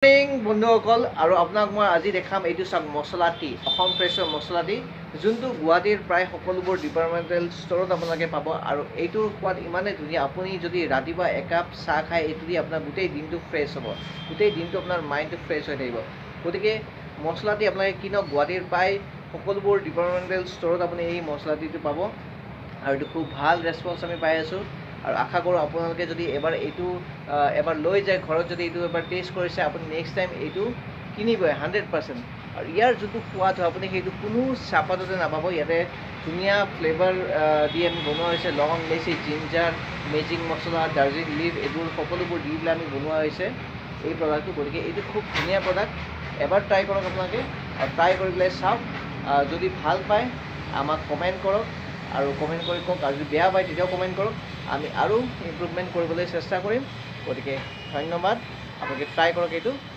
Morning বন্ধুসকল আৰু আপোনাক মই আজি দেখাম এইটো চাওক মছলা টি অসম ফ্ৰেছৰ মছলা টি যোনটো গুৱাহাটীৰ প্ৰায় সকলোবোৰ ডিপাৰ্টমেণ্টেল ষ্ট'ৰত আপোনালোকে পাব আৰু এইটোৰ সোৱাদ ইমানেই ধুনীয়া আপুনি যদি ৰাতিপুৱা একাপ চাহ খায় এইটো দি আপোনাৰ গোটেই দিনটো ফ্ৰেছ হ'ব গোটেই দিনটো আপোনাৰ মাইণ্ডটো ফ্ৰেছ হৈ থাকিব গতিকে মছলা টি আপোনালোকে কিনক গুৱাহাটীৰ প্ৰায় সকলোবোৰ ডিপাৰ্টমেণ্টেল ষ্ট'ৰত আপুনি এই মছলা টিটো পাব আৰু এইটো খুব ভাল ৰেছপন্স আমি পাই আছোঁ আৰু আশা কৰোঁ আপোনালোকে যদি এবাৰ এইটো এবাৰ লৈ যায় ঘৰত যদি এইটো এবাৰ টেষ্ট কৰিছে আপুনি নেক্সট টাইম এইটো কিনিবই 100%। আৰু ইয়াৰ যোনটো সোৱাদ হয় আপুনি সেইটো কোনো চাহপাততে নাপাব। ইয়াতে ধুনীয়া ফ্লেভাৰ দি আমি বনোৱা হৈছে লং ইলাচি জিঞ্জাৰ মেজিক মছলা দাৰ্জিলিং লিভ এইবোৰ সকলোবোৰ দি পেলাই আমি বনোৱা হৈছে এই প্ৰডাক্টটো। গতিকে এইটো খুব ধুনীয়া প্ৰডাক্ট, এবাৰ ট্ৰাই কৰক আপোনালোকে আৰু ট্ৰাই কৰি পেলাই চাওক। যদি ভাল পায় আমাক কমেণ্ট কৰক আৰু কমেণ্ট কৰি কওক, আৰু যদি বেয়া পায় তেতিয়াও কমেণ্ট কৰক, আমি আৰু ইম্প্ৰুভমেণ্ট কৰিবলৈ চেষ্টা কৰিম। গতিকে ধন্যবাদ, আপোনালোকে ট্ৰাই কৰক এইটো।